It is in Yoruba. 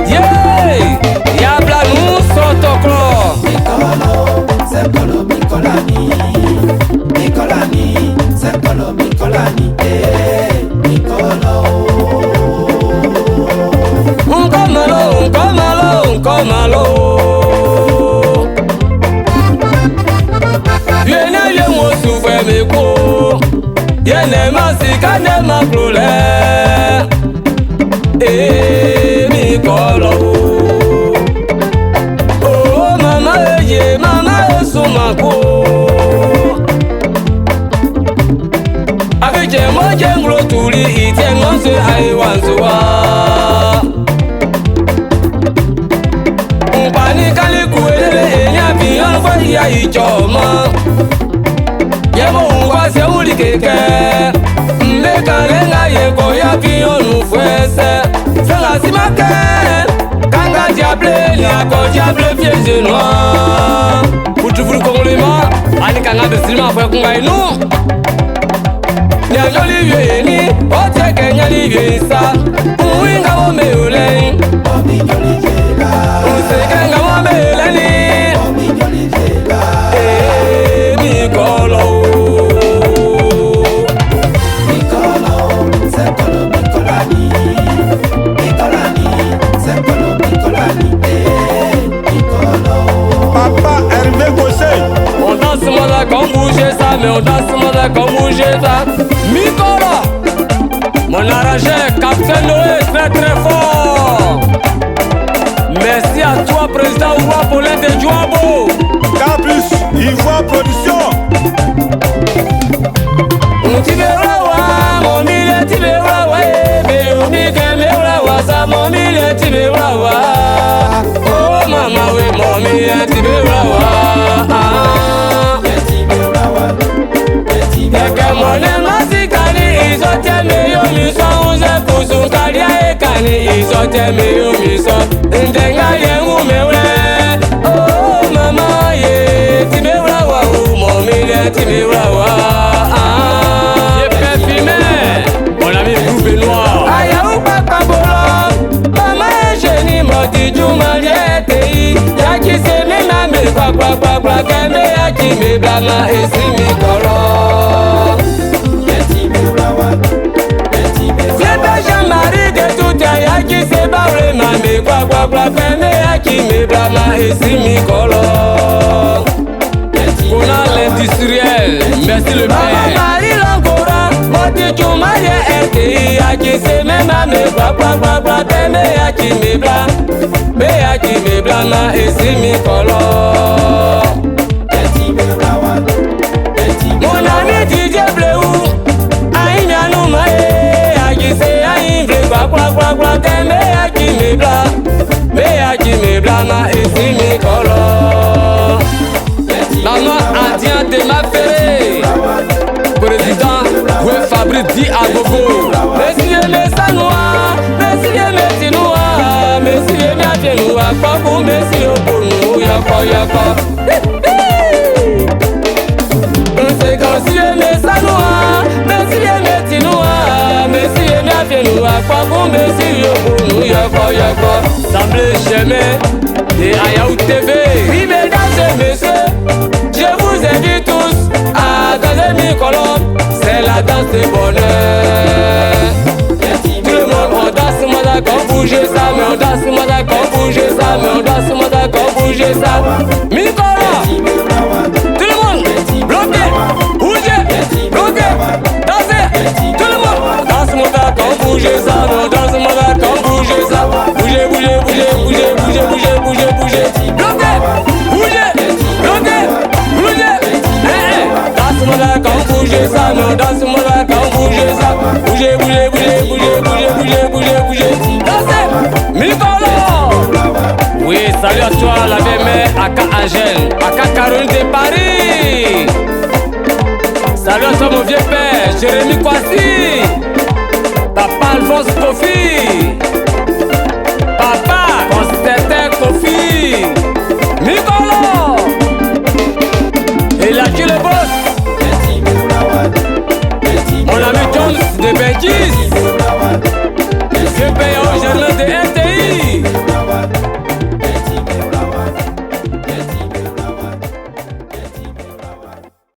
Yeah, ya blanou sotoklo. Mikolo, sekolo mikolani. Mikolani, sekolo mikolani. Mikolo. Nkomalo, nkomalo, nkomalo. Viene bien mo souffre me ko. Yene masika ne maklole. Mikolo. Oh mama ye mama esumako. Afije mo jenglo tuli ite ngonse aiwanzuwa. Mpani kali kuelele enya biyon kwa ya ichoma. Yemo ungwa se uli keke. Mbeka lenga yeko ya biyon ufwese. Fenga simake. Kanga diable ni ako diable piège noir. Utufuru kongolema. Ani kanga besilima fwe kunga inu. Nyanyoli vyeni. Oteke nyali vyesa. Uwinga wome ulei. Ominyoli jela. Usekenga wome uleni. Ominyoli jela. Mikolo. Mikolo, sekolo mikolani. Mikolani, sekolo mikolani. Mikolo. Papa Hervé Gossé. On danse mada comme bouger ça, mais on danse mada comme bouger ça. Mikolo. Mon arrangeur, Capitaine Noé, très très fort. Merci à toi, président Ouwa Paulin de Djouabo. Campus Ivoire Production. Mon milieu, tu veux mon milieu, tu veux oh maman, oui, mon milieu, tu veux Keke mone masikani isote meyo miso unze kusukali ya ekani isote meyo miso ndenga yengu mewe oh mama ye tibewa wa umomile tibewa wa ye perfumé mon ami Blue Benoît aya upaka bolo mama ejeni moti juma lietei yaki seme mame kwa keme yaki meblama esimi kolo Jean-Marie de tout ya qui se barre mame kwa pene ya qui me blama esimi kolo. On a l'industriel, merci le père. Maman Marie Langora, moti chuma ye RTI ya qui se me mame kwa pene ya qui me blama, me ya qui me blama esimi kolo. Mon ami DJ Bleu, aïe mianou mae, aïe se aïe vle kwa keme aïe me bla na esimi kolo. Maman Adien de ma ferré, président Gwe Fabrice Di Agogo. Messieurs mes sanois, messieurs mes tinois, messieurs mes tienois, papu messieurs pour nous yako. Messieurs mes sanois, messieurs mes tinois, messieurs mes tienois, papu messieurs pour nous yako. Semblez jamais et Ayaou TV. Oui, mesdames et messieurs, je vous invite tous à danser Mikolo. C'est la danse du bonheur. Tout le monde, on danse, moi d'accord, bouger ça, mais on danse, moi d'accord, bouger ça, mais on danse, moi d'accord, bouger ça. Mikolo, tout le monde, bloqué, bouger, bloqué, danser, tout le monde, danse, moi d'accord, bouger ça, mais on danse, moi d'accord, bouger ça, bouger, bloqué, bouger, danse, moi d'accord, bouger ça, mais on danse, moi d'accord, bouger ça, bouger, danser, Mikolo. Oui, salut à toi, la belle-mère, Aka Angèle, Aka Caroline de Paris. Salut à toi, mon vieux père, Jérémy Kwasi.